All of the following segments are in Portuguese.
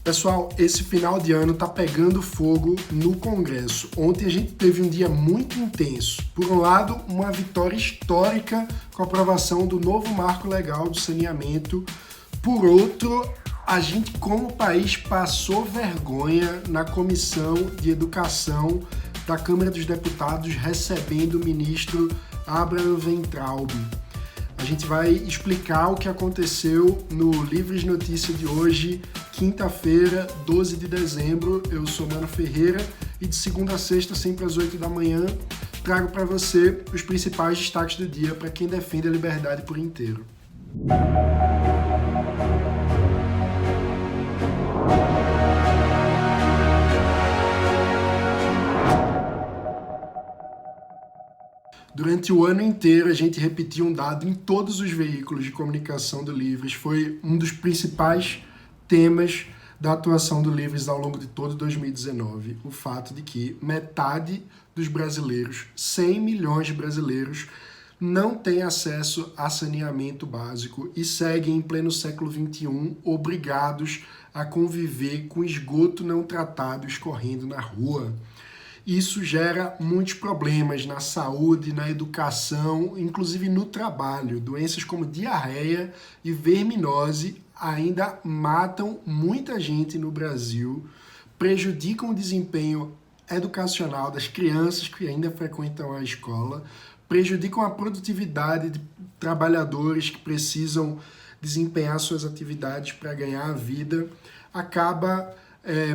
Pessoal, esse final de ano tá pegando fogo no Congresso. Ontem a gente teve um dia muito intenso. Por um lado, uma vitória histórica com a aprovação do novo marco legal do saneamento. Por outro, a gente como país passou vergonha na Comissão de Educação da Câmara dos Deputados recebendo o ministro Abraham Weintraub. A gente vai explicar o que aconteceu no Livres Notícia de hoje, quinta-feira, 12 de dezembro. Eu sou Mano Ferreira e de segunda a sexta, sempre às 8 da manhã, trago para você os principais destaques do dia para quem defende a liberdade por inteiro. Durante o ano inteiro, a gente repetiu um dado em todos os veículos de comunicação do Livres. Foi um dos principais temas da atuação do Livres ao longo de todo 2019. O fato de que metade dos brasileiros, 100 milhões de brasileiros, não têm acesso a saneamento básico e seguem em pleno século XXI obrigados a conviver com esgoto não tratado escorrendo na rua. Isso gera muitos problemas na saúde, na educação, inclusive no trabalho. Doenças como diarreia e verminose ainda matam muita gente no Brasil, prejudicam o desempenho educacional das crianças que ainda frequentam a escola, prejudicam a produtividade de trabalhadores que precisam desempenhar suas atividades para ganhar a vida, acaba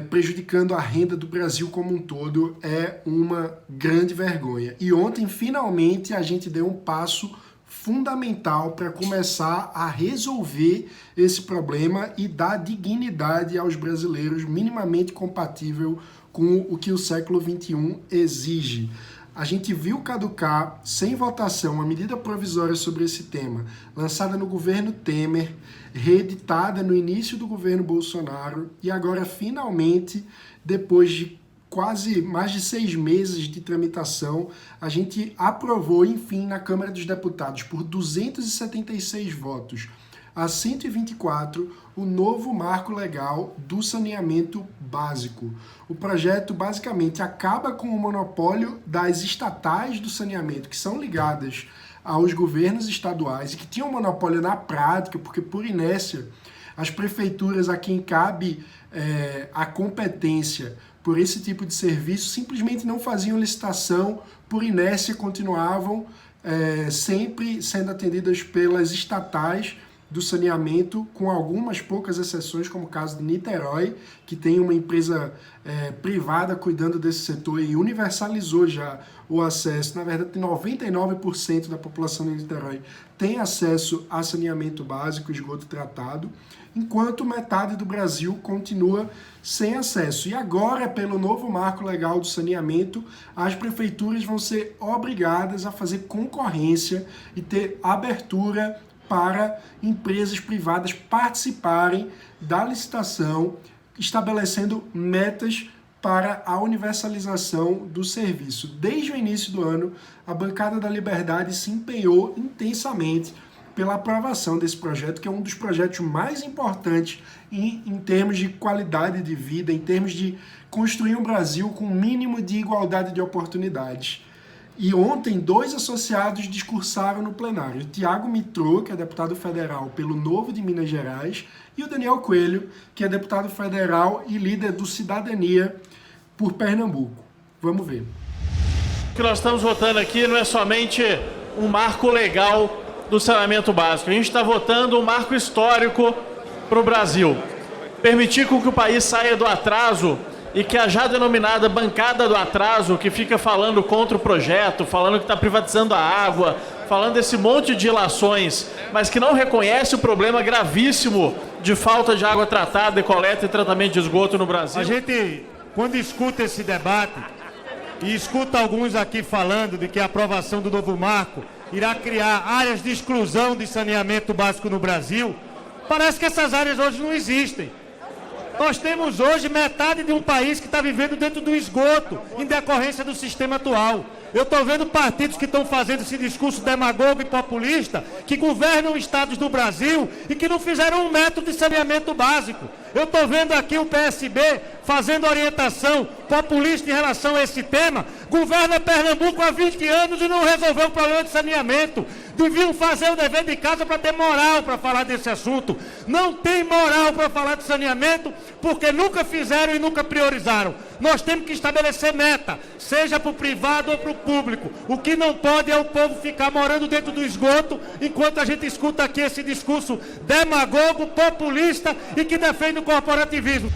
prejudicando a renda do Brasil como um todo. É uma grande vergonha. E ontem, finalmente, a gente deu um passo fundamental para começar a resolver esse problema e dar dignidade aos brasileiros, minimamente compatível com o que o século XXI exige. A gente viu caducar, sem votação, uma medida provisória sobre esse tema, lançada no governo Temer, reeditada no início do governo Bolsonaro, e agora, finalmente, depois de quase mais de 6 meses de tramitação, a gente aprovou, enfim, na Câmara dos Deputados, por 276 votos a 124, o novo marco legal do saneamento básico. O projeto basicamente acaba com o monopólio das estatais do saneamento, que são ligadas aos governos estaduais e que tinham monopólio na prática, porque por inércia as prefeituras a quem cabe a competência por esse tipo de serviço simplesmente não faziam licitação, por inércia continuavam sempre sendo atendidas pelas estatais do saneamento, com algumas poucas exceções, como o caso de Niterói, que tem uma empresa privada cuidando desse setor e universalizou já o acesso. Na verdade, 99% da população de Niterói tem acesso a saneamento básico, esgoto tratado, enquanto metade do Brasil continua sem acesso. E agora, pelo novo marco legal do saneamento, as prefeituras vão ser obrigadas a fazer concorrência e ter abertura para empresas privadas participarem da licitação, estabelecendo metas para a universalização do serviço. Desde o início do ano, a bancada da Liberdade se empenhou intensamente pela aprovação desse projeto, que é um dos projetos mais importantes em termos de qualidade de vida, em termos de construir um Brasil com um mínimo de igualdade de oportunidades. E ontem, 2 associados discursaram no plenário. O Tiago Mitrô, que é deputado federal pelo Novo de Minas Gerais, e o Daniel Coelho, que é deputado federal e líder do Cidadania por Pernambuco. Vamos ver. O que nós estamos votando aqui não é somente um marco legal do saneamento básico. A gente está votando um marco histórico para o Brasil. Permitir com que o país saia do atraso e que a já denominada bancada do atraso, que fica falando contra o projeto, falando que está privatizando a água, falando desse monte de ilações, mas que não reconhece o problema gravíssimo de falta de água tratada, de coleta e tratamento de esgoto no Brasil. A gente, quando escuta esse debate, e escuta alguns aqui falando de que a aprovação do novo marco irá criar áreas de exclusão de saneamento básico no Brasil, parece que essas áreas hoje não existem. Nós temos hoje metade de um país que está vivendo dentro do esgoto, em decorrência do sistema atual. Eu estou vendo partidos que estão fazendo esse discurso demagogo e populista, que governam estados do Brasil e que não fizeram 1 metro de saneamento básico. Eu estou vendo aqui o PSB fazendo orientação populista em relação a esse tema. Governa Pernambuco há 20 anos e não resolveu o problema de saneamento. Deviam fazer o dever de casa para ter moral para falar desse assunto. Não tem moral para falar de saneamento porque nunca fizeram e nunca priorizaram. Nós temos que estabelecer meta, seja para o privado ou para o público. O que não pode é o povo ficar morando dentro do esgoto enquanto a gente escuta aqui esse discurso demagogo, populista e que defende o corporativismo.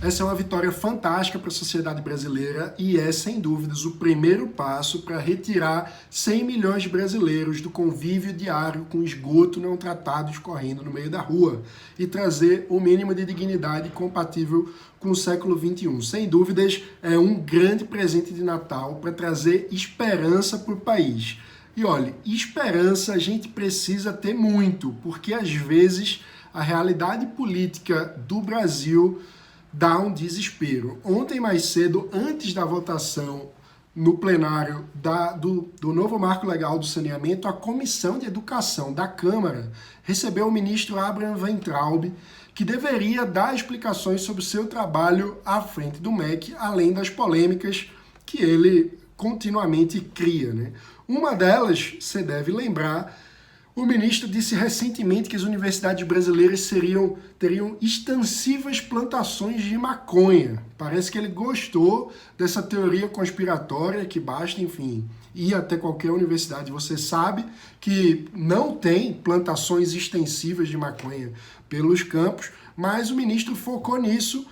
Essa é uma vitória fantástica para a sociedade brasileira e é, sem dúvidas, o primeiro passo para retirar 100 milhões de brasileiros do convívio diário com esgoto não tratado escorrendo no meio da rua e trazer o mínimo de dignidade compatível com o século XXI. Sem dúvidas, é um grande presente de Natal para trazer esperança para o país. E olha, esperança a gente precisa ter muito, porque às vezes a realidade política do Brasil dá um desespero. Ontem mais cedo, antes da votação no plenário do novo marco legal do saneamento, a Comissão de Educação da Câmara recebeu o ministro Abraham Weintraub, que deveria dar explicações sobre o seu trabalho à frente do MEC, além das polêmicas que ele continuamente cria, né? Uma delas, você deve lembrar, o ministro disse recentemente que as universidades brasileiras teriam extensivas plantações de maconha. Parece que ele gostou dessa teoria conspiratória que basta, enfim, ir até qualquer universidade. Você sabe que não tem plantações extensivas de maconha pelos campos, mas o ministro focou nisso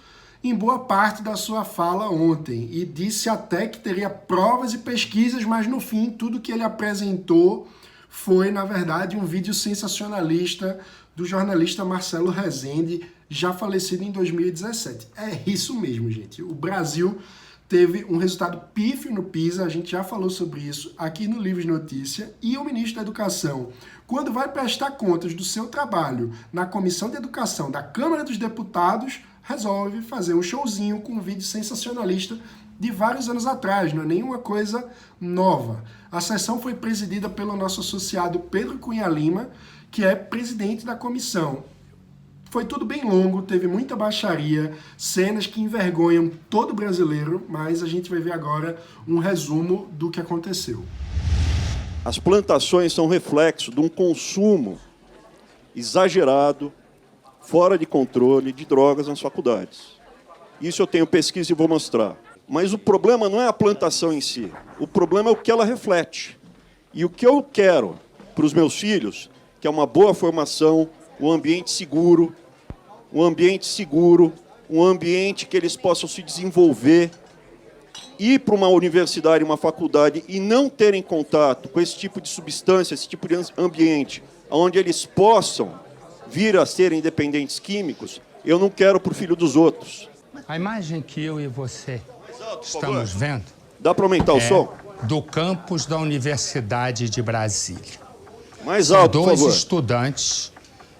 em boa parte da sua fala ontem e disse até que teria provas e pesquisas, mas no fim tudo que ele apresentou foi, na verdade, um vídeo sensacionalista do jornalista Marcelo Rezende, já falecido em 2017. É isso mesmo, gente. O Brasil teve um resultado pífio no PISA, a gente já falou sobre isso aqui no Livros Notícia, e o ministro da Educação, quando vai prestar contas do seu trabalho na Comissão de Educação da Câmara dos Deputados, resolve fazer um showzinho com um vídeo sensacionalista de vários anos atrás, não é nenhuma coisa nova. A sessão foi presidida pelo nosso associado Pedro Cunha Lima, que é presidente da comissão. Foi tudo bem longo, teve muita baixaria, cenas que envergonham todo brasileiro, mas a gente vai ver agora um resumo do que aconteceu. As plantações são reflexo de um consumo exagerado, fora de controle de drogas nas faculdades. Isso eu tenho pesquisa e vou mostrar. Mas o problema não é a plantação em si, o problema é o que ela reflete. E o que eu quero para os meus filhos, que é uma boa formação, um ambiente seguro, um ambiente que eles possam se desenvolver, ir para uma universidade, uma faculdade e não terem contato com esse tipo de substância, esse tipo de ambiente, onde eles possam vir a serem dependentes químicos, eu não quero para o filho dos outros. A imagem que eu e você estamos vendo dá para aumentar o som? Do campus da Universidade de Brasília. Mais alto, por favor. São 2 estudantes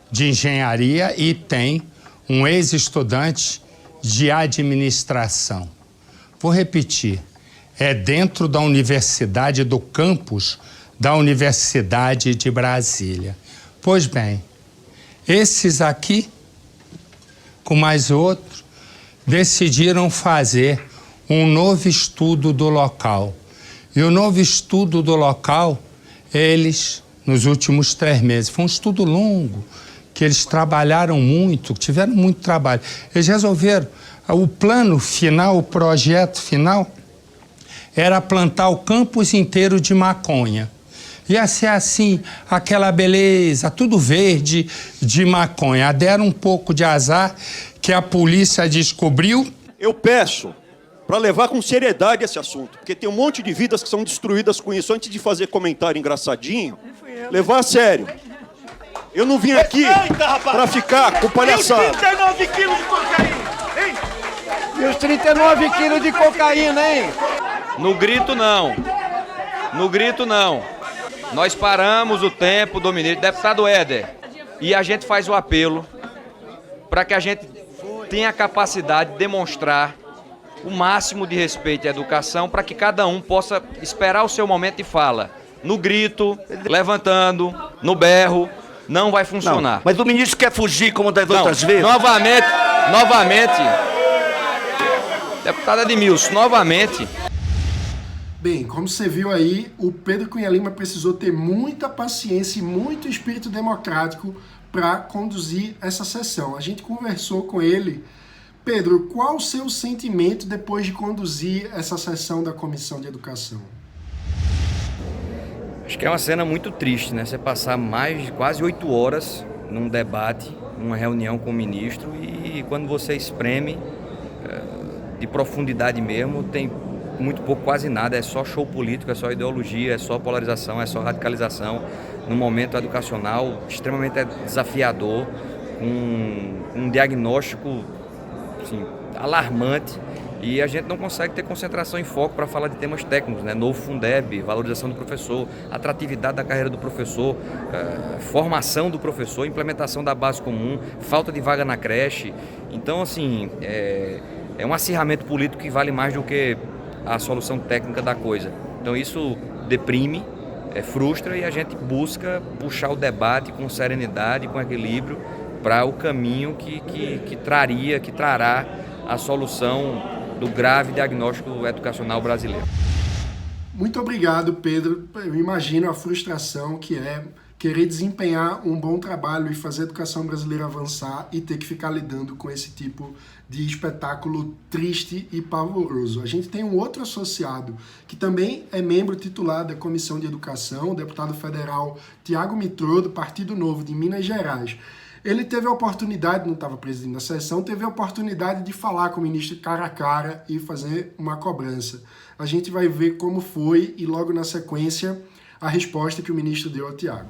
de engenharia e tem um ex-estudante de administração. Vou repetir, é dentro da universidade, do campus da Universidade de Brasília. Pois bem, esses aqui, com mais outro, decidiram fazer um novo estudo do local. E o novo estudo do local, eles, nos últimos 3 meses, foi um estudo longo, que eles trabalharam muito, tiveram muito trabalho. Eles resolveram, o plano final, o projeto final, era plantar o campus inteiro de maconha. Ia ser assim, aquela beleza, tudo verde de maconha. Deram um pouco de azar que a polícia descobriu. Eu peço para levar com seriedade esse assunto, porque tem um monte de vidas que são destruídas com isso. Antes de fazer comentário engraçadinho, levar a sério. Eu não vim aqui para ficar com palhaçada. E os 39 quilos de cocaína, hein? E os 39 quilos de cocaína, hein? No grito, não. No grito, não. Nós paramos o tempo do ministro, deputado Éder, e a gente faz o apelo para que a gente tem a capacidade de demonstrar o máximo de respeito à educação para que cada um possa esperar o seu momento de fala. No grito, levantando, no berro, não vai funcionar. Não, mas o ministro quer fugir como das outras vezes? Novamente, deputada Edmilson, novamente. Bem, como você viu aí, o Pedro Cunha Lima precisou ter muita paciência e muito espírito democrático para conduzir essa sessão. A gente conversou com ele. Pedro, qual o seu sentimento depois de conduzir essa sessão da Comissão de Educação? Acho que é uma cena muito triste, né? Você passar mais de quase 8 horas num debate, numa reunião com o ministro, e quando você espreme de profundidade mesmo, tem muito pouco, quase nada, é só show político, é só ideologia, é só polarização, é só radicalização, num momento educacional extremamente desafiador, com um diagnóstico assim, alarmante, e a gente não consegue ter concentração e foco para falar de temas técnicos, né? Novo Fundeb, valorização do professor, atratividade da carreira do professor, formação do professor, implementação da base comum, falta de vaga na creche. Então, assim, é um acirramento político que vale mais do que a solução técnica da coisa. Então isso deprime, frustra, e a gente busca puxar o debate com serenidade, com equilíbrio, para o caminho que trará a solução do grave diagnóstico educacional brasileiro. Muito obrigado, Pedro. Eu imagino a frustração que é querer desempenhar um bom trabalho e fazer a educação brasileira avançar e ter que ficar lidando com esse tipo de espetáculo triste e pavoroso. A gente tem um outro associado que também é membro titular da Comissão de Educação, o deputado federal Tiago Mitrô, do Partido Novo de Minas Gerais. Ele teve a oportunidade, não estava presidindo a sessão, teve a oportunidade de falar com o ministro cara a cara e fazer uma cobrança. A gente vai ver como foi e logo na sequência a resposta que o ministro deu ao Tiago.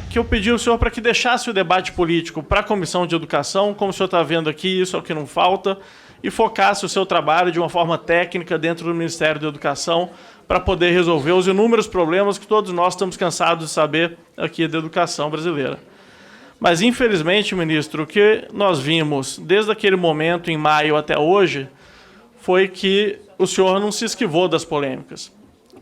Que eu pedi ao senhor para que deixasse o debate político para a Comissão de Educação, como o senhor está vendo aqui, isso é o que não falta, e focasse o seu trabalho de uma forma técnica dentro do Ministério da Educação para poder resolver os inúmeros problemas que todos nós estamos cansados de saber aqui da educação brasileira. Mas, infelizmente, ministro, o que nós vimos desde aquele momento, em maio até hoje, foi que o senhor não se esquivou das polêmicas.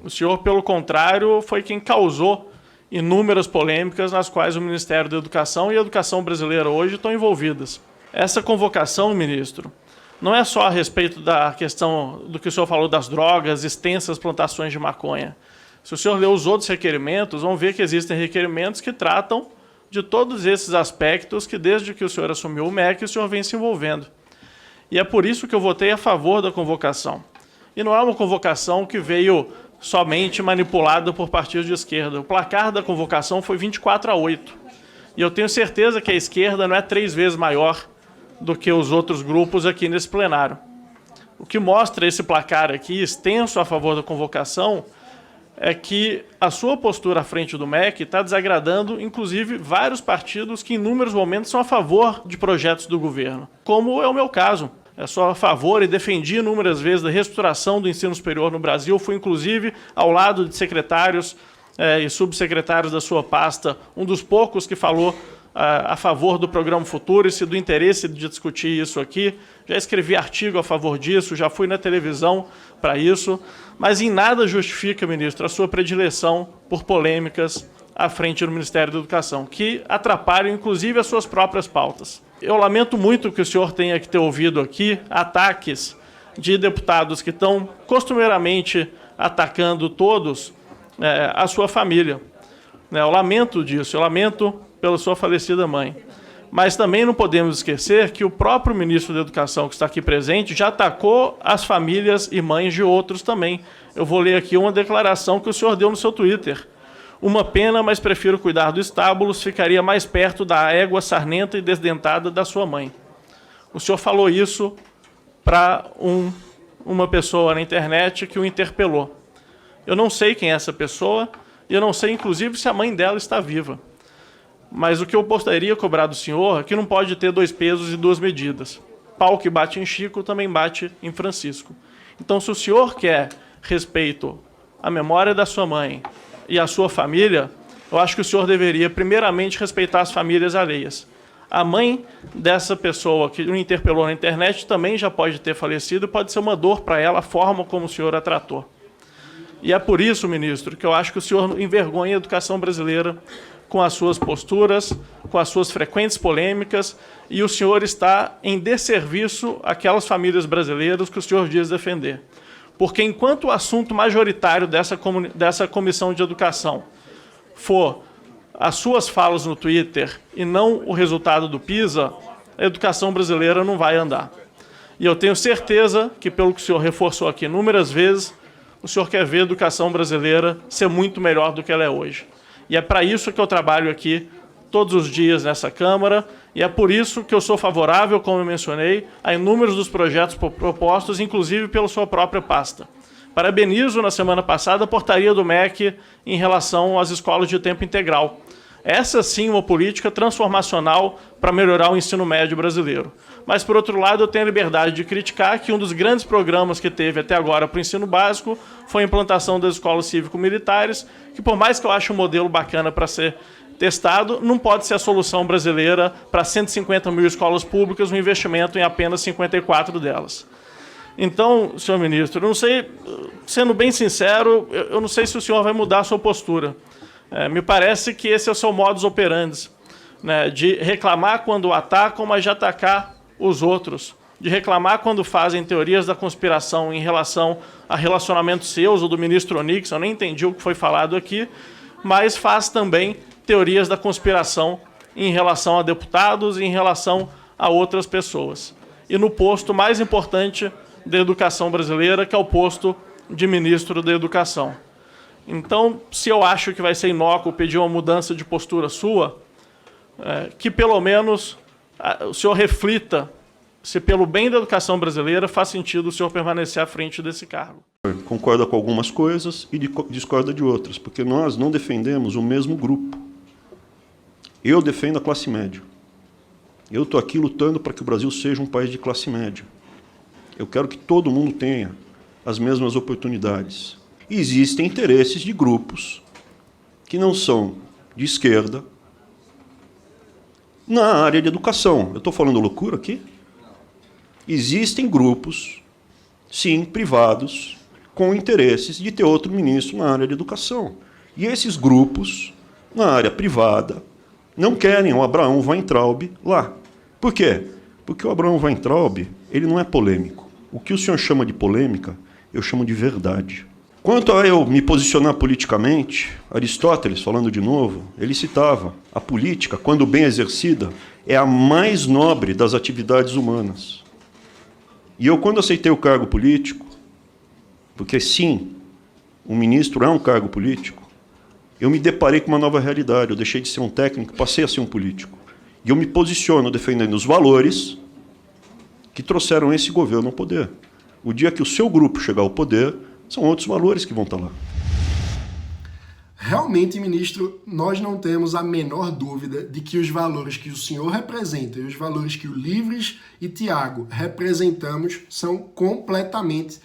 O senhor, pelo contrário, foi quem causou inúmeras polêmicas nas quais o Ministério da Educação e a educação brasileira hoje estão envolvidas. Essa convocação, ministro, não é só a respeito da questão do que o senhor falou das drogas, extensas plantações de maconha. Se o senhor ler os outros requerimentos, vão ver que existem requerimentos que tratam de todos esses aspectos que, desde que o senhor assumiu o MEC, o senhor vem se envolvendo. E é por isso que eu votei a favor da convocação. E não é uma convocação que veio somente manipulada por partidos de esquerda. O placar da convocação foi 24-8. E eu tenho certeza que a esquerda não é 3 vezes maior do que os outros grupos aqui nesse plenário. O que mostra esse placar aqui, extenso a favor da convocação, é que a sua postura à frente do MEC está desagradando, inclusive, vários partidos que, em inúmeros momentos, são a favor de projetos do governo, como é o meu caso. Eu sou a favor e defendi inúmeras vezes da reestruturação do ensino superior no Brasil. Fui, inclusive, ao lado de secretários e subsecretários da sua pasta, um dos poucos que falou a favor do Programa Futurice, do interesse de discutir isso aqui. Já escrevi artigo a favor disso, já fui na televisão para isso, mas em nada justifica, ministro, a sua predileção por polêmicas à frente do Ministério da Educação, que atrapalham, inclusive, as suas próprias pautas. Eu lamento muito que o senhor tenha que ter ouvido aqui ataques de deputados que estão costumeiramente atacando todos a sua família. Eu lamento disso, eu lamento pela sua falecida mãe. Mas também não podemos esquecer que o próprio ministro da Educação, que está aqui presente, já atacou as famílias e mães de outros também. Eu vou ler aqui uma declaração que o senhor deu no seu Twitter. Uma pena, mas prefiro cuidar do estábulo, ficaria mais perto da égua sarnenta e desdentada da sua mãe. O senhor falou isso para uma pessoa na internet que o interpelou. Eu não sei quem é essa pessoa e eu não sei, inclusive, se a mãe dela está viva. Mas o que eu gostaria de cobrar do senhor é que não pode ter 2 pesos e 2 medidas. Pau que bate em Chico também bate em Francisco. Então, se o senhor quer respeito à memória da sua mãe e à sua família, eu acho que o senhor deveria, primeiramente, respeitar as famílias alheias. A mãe dessa pessoa que o interpelou na internet também já pode ter falecido, pode ser uma dor para ela a forma como o senhor a tratou. E é por isso, ministro, que eu acho que o senhor envergonha a educação brasileira com as suas posturas, com as suas frequentes polêmicas, e o senhor está em desserviço àquelas famílias brasileiras que o senhor diz defender. Porque enquanto o assunto majoritário dessa comissão de educação for as suas falas no Twitter e não o resultado do PISA, a educação brasileira não vai andar. E eu tenho certeza que, pelo que o senhor reforçou aqui inúmeras vezes, o senhor quer ver a educação brasileira ser muito melhor do que ela é hoje. E é para isso que eu trabalho aqui todos os dias nessa Câmara, e é por isso que eu sou favorável, como eu mencionei, a inúmeros dos projetos propostos, inclusive pela sua própria pasta. Parabenizo, na semana passada, a portaria do MEC em relação às escolas de tempo integral. Essa, sim, uma política transformacional para melhorar o ensino médio brasileiro. Mas, por outro lado, eu tenho a liberdade de criticar que um dos grandes programas que teve até agora para o ensino básico foi a implantação das escolas cívico-militares, que, por mais que eu ache um modelo bacana para ser testado, não pode ser a solução brasileira para 150 mil escolas públicas, um investimento em apenas 54 delas. Então, senhor ministro, eu não sei, sendo bem sincero, eu não sei se o senhor vai mudar a sua postura. Me parece que esse é o seu modus operandi, né, de reclamar quando atacam, mas de atacar os outros, de reclamar quando fazem teorias da conspiração em relação a relacionamentos seus ou do ministro Onix, eu nem entendi o que foi falado aqui, mas faz também teorias da conspiração em relação a deputados e em relação a outras pessoas. E no posto mais importante da educação brasileira, que é o posto de ministro da Educação. Então, se eu acho que vai ser inócuo pedir uma mudança de postura sua, que pelo menos o senhor reflita se, pelo bem da educação brasileira, faz sentido o senhor permanecer à frente desse cargo. Concorda com algumas coisas e discorda de outras, porque nós não defendemos o mesmo grupo. Eu defendo a classe média. Eu estou aqui lutando para que o Brasil seja um país de classe média. Eu quero que todo mundo tenha as mesmas oportunidades. E existem interesses de grupos que não são de esquerda na área de educação. Eu estou falando loucura aqui? Existem grupos, sim, privados, com interesses de ter outro ministro na área de educação. E esses grupos, na área privada, não querem o Abraham Weintraub lá. Por quê? Porque o Abraham Weintraub, ele não é polêmico. O que o senhor chama de polêmica, eu chamo de verdade. Quanto a eu me posicionar politicamente, Aristóteles, falando de novo, ele citava: a política, quando bem exercida, é a mais nobre das atividades humanas. E eu, quando aceitei o cargo político, porque sim, um ministro é um cargo político, eu me deparei com uma nova realidade. Eu deixei de ser um técnico, passei a ser um político. E eu me posiciono defendendo os valores que trouxeram esse governo ao poder. O dia que o seu grupo chegar ao poder, são outros valores que vão estar lá. Realmente, ministro, nós não temos a menor dúvida de que os valores que o senhor representa e os valores que o Livres e Tiago representamos são completamente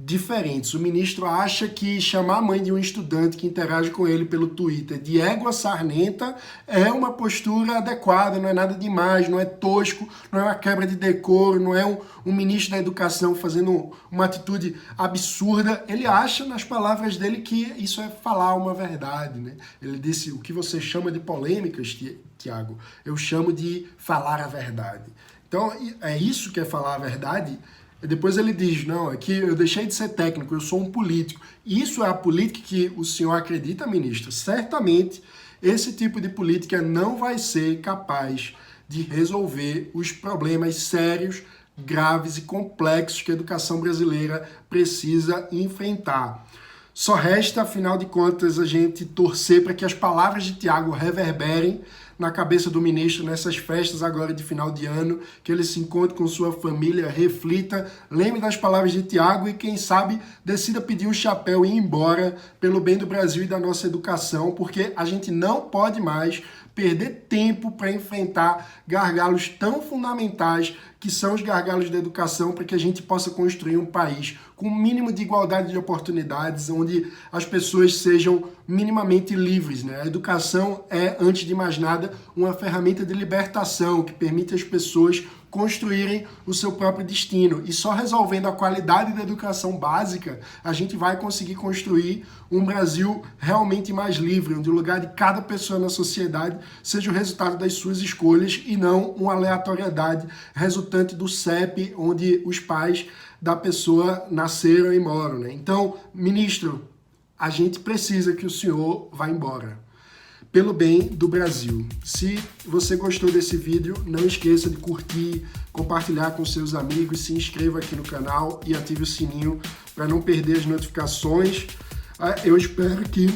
diferentes. O ministro acha que chamar a mãe de um estudante que interage com ele pelo Twitter de égua sarnenta é uma postura adequada, não é nada demais, não é tosco, não é uma quebra de decoro, não é um ministro da educação fazendo uma atitude absurda. Ele acha, nas palavras dele, que isso é falar uma verdade, né? Ele disse: o que você chama de polêmicas, Tiago, eu chamo de falar a verdade. Então, é isso que é falar a verdade? Depois ele diz: não, é que eu deixei de ser técnico, eu sou um político. Isso é a política que o senhor acredita, ministro? Certamente, esse tipo de política não vai ser capaz de resolver os problemas sérios, graves e complexos que a educação brasileira precisa enfrentar. Só resta, afinal de contas, a gente torcer para que as palavras de Tiago reverberem na cabeça do ministro nessas festas agora de final de ano, que ele se encontre com sua família, reflita, lembre das palavras de Tiago e, quem sabe, decida pedir o chapéu e ir embora pelo bem do Brasil e da nossa educação, porque a gente não pode mais perder tempo para enfrentar gargalos tão fundamentais que são os gargalos da educação, para que a gente possa construir um país com um mínimo de igualdade de oportunidades, onde as pessoas sejam minimamente livres, né? A educação é, antes de mais nada, uma ferramenta de libertação que permite às pessoas construírem o seu próprio destino. E só resolvendo a qualidade da educação básica, a gente vai conseguir construir um Brasil realmente mais livre, onde o lugar de cada pessoa na sociedade seja o resultado das suas escolhas e não uma aleatoriedade resultante do CEP, onde os pais da pessoa nasceram e moram, né? Então, ministro, a gente precisa que o senhor vá embora, pelo bem do Brasil. Se você gostou desse vídeo, não esqueça de curtir, compartilhar com seus amigos, se inscreva aqui no canal e ative o sininho para não perder as notificações. Eu espero que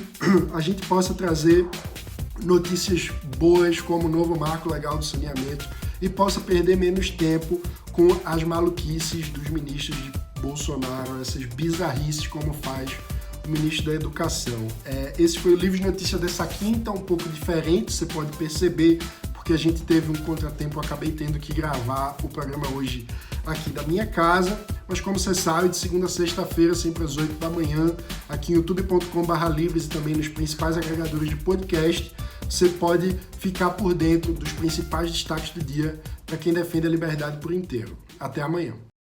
a gente possa trazer notícias boas como o novo marco legal do saneamento e possa perder menos tempo com as maluquices dos ministros de Bolsonaro, essas bizarrices como faz o ministro da Educação. Esse foi o Livros de Notícia dessa quinta, um pouco diferente, você pode perceber, porque a gente teve um contratempo, eu acabei tendo que gravar o programa hoje aqui da minha casa, mas como você sabe, de segunda a sexta-feira, sempre às 8 da manhã, aqui em youtube.com/livres e também nos principais agregadores de podcast, você pode ficar por dentro dos principais destaques do dia para quem defende a liberdade por inteiro. Até amanhã.